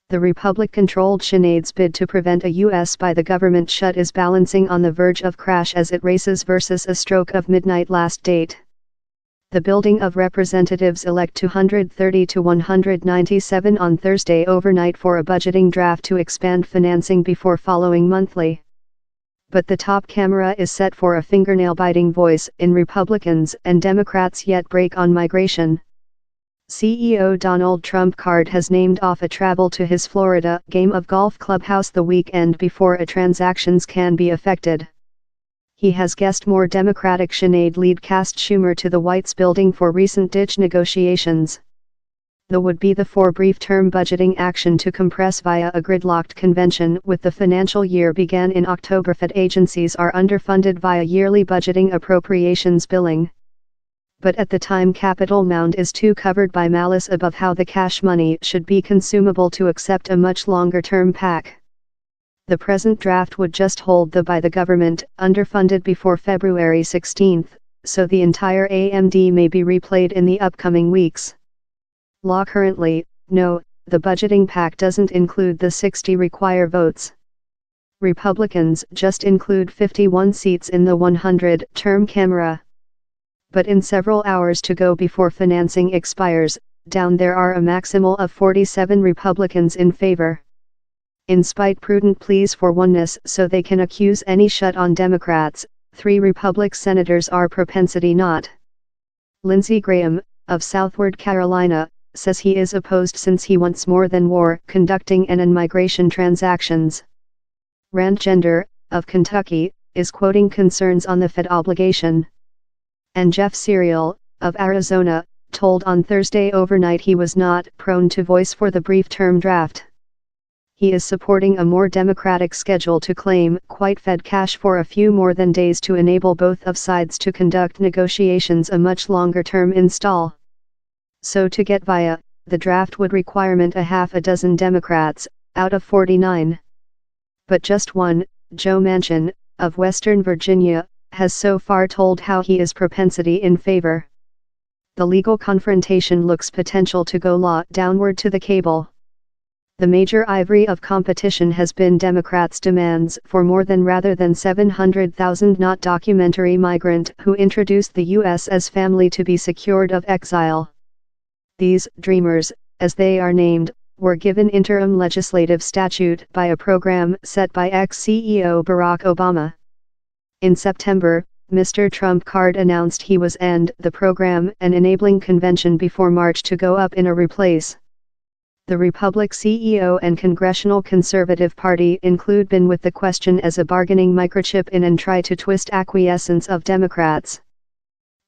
The Republican-controlled Seanad's bid to prevent a U.S. by the government shut is balancing on the verge of crash as it races versus a stroke of midnight last date. The Building of Representatives elect 230 to 197 on Thursday overnight for a budgeting draft to expand financing before following monthly. But the top camera is set for a fingernail-biting voice in Republicans and Democrats yet break on migration. CEO Donald Trump card has named off a travel to his Florida game of golf clubhouse the weekend before a transactions can be effected. He has guessed more Democratic Seanad lead cast Schumer to the White's building for recent ditch negotiations. The would be the for brief-term budgeting action to compress via a gridlocked convention with the financial year began in October. Fed agencies are underfunded via yearly budgeting appropriations billing. But at the time Capitol Mound is too covered by malice above how the cash money should be consumable to accept a much longer-term pack. The present draft would just hold the by the government, underfunded before February 16, so the entire AMD may be replayed in the upcoming weeks. Law currently, no, the budgeting pack doesn't include the 60 require votes. Republicans just include 51 seats in the 100-term camera. But in several hours to go before financing expires, down there are a maximal of 47 Republicans in favor. In spite prudent pleas for oneness so they can accuse any shut on Democrats, 3 Republican senators are propensity not. Lindsey Graham, of Southward Carolina, says he is opposed since he wants more than war conducting and migration transactions. Rand Gender, of Kentucky, is quoting concerns on the Fed obligation. And Jeff Serial, of Arizona, told on Thursday overnight he was not prone to voice for the brief-term draft. He is supporting a more democratic schedule to claim quite Fed cash for a few more than days to enable both of sides to conduct negotiations a much longer-term install. So to get via the draft would requirement a half a dozen Democrats, out of 49. But just one, Joe Manchin, of Western Virginia, has so far told how he is propensity in favor. The legal confrontation looks potential to go law downward to the cable. The major ivory of competition has been Democrats' demands for more than rather than 700,000 not documentary migrant who introduced the U.S. as family to be secured of exile. These dreamers, as they are named, were given interim legislative statute by a program set by ex-CEO Barack Obama. In September, Mr. Trump card announced he was end the program and enabling convention before March to go up in a replace. The Republic CEO and Congressional Conservative Party include been with the question as a bargaining microchip in and try to twist acquiescence of Democrats.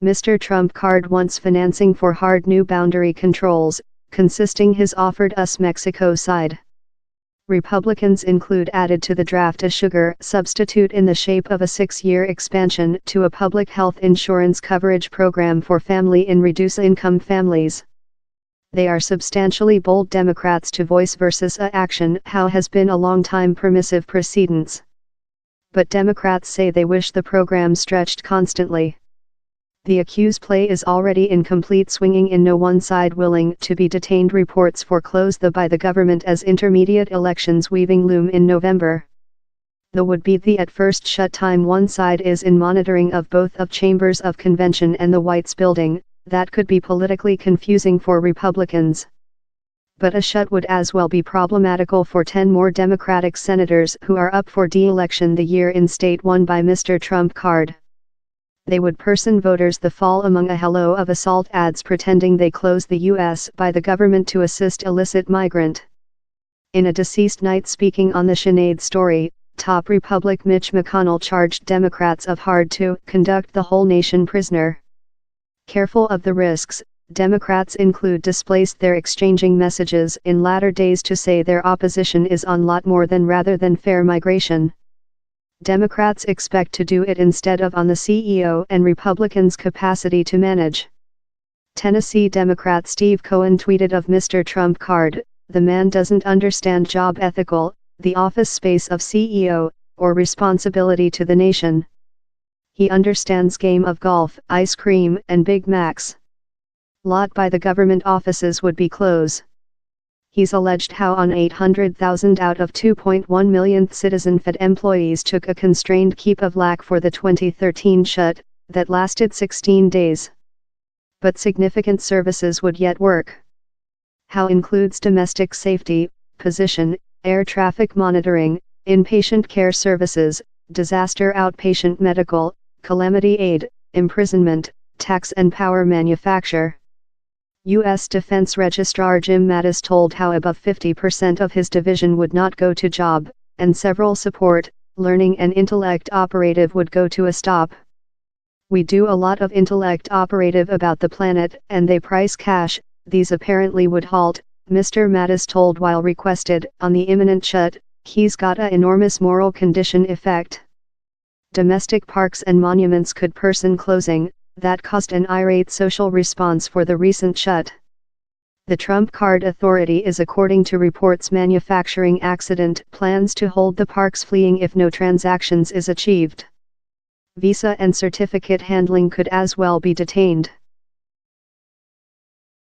Mr. Trump card wants financing for hard new boundary controls, consisting his offered us Mexico side. Republicans include added to the draft a sugar substitute in the shape of a 6-year expansion to a public health insurance coverage program for family in reduced-income families. They are substantially bold Democrats to voice versus a action how has been a long-time permissive precedence. But Democrats say they wish the program stretched constantly. The accused play is already in complete swinging in no one side willing to be detained. Reports foreclose the by the government as intermediate elections weaving loom in November. The would be the at first shut time one side is in monitoring of both of chambers of convention and the White's building, that could be politically confusing for Republicans. But a shut would as well be problematical for 10 more Democratic senators who are up for de-election the year in state won by Mr. Trump card. They would person voters the fall among a hello of assault ads pretending they close the U.S. by the government to assist illicit migrant. In a deceased night speaking on the Seanad story, top Republic Mitch McConnell charged Democrats of hard to conduct the whole nation prisoner. Careful of the risks, Democrats include displaced their exchanging messages in latter days to say their opposition is on lot more than rather than fair migration. Democrats expect to do it instead of on the CEO and Republicans' capacity to manage. Tennessee Democrat Steve Cohen tweeted of Mr. Trump card, "The man doesn't understand job ethical, the office space of CEO, or responsibility to the nation. He understands game of golf, ice cream and Big Macs. Lot by the government offices would be close. He's alleged how on 800,000 out of 2.1 million citizen-Fed employees took a constrained keep of lack for the 2013 shut, that lasted 16 days. But significant services would yet work. How includes domestic safety, position, air traffic monitoring, inpatient care services, disaster outpatient medical, calamity aid, imprisonment, tax and power manufacture. U.S. Defense Registrar Jim Mattis told how above 50% of his division would not go to job, and several support, learning and intellect operative would go to a stop. We do a lot of intellect operative about the planet, and they price cash, these apparently would halt, Mr. Mattis told while requested, on the imminent shut, he's got a enormous moral condition effect. Domestic parks and monuments could person closing, that caused an irate social response for the recent shut. The Trump Card Authority is, according to reports, manufacturing accident plans to hold the parks fleeing if no transactions is achieved. Visa and certificate handling could as well be detained.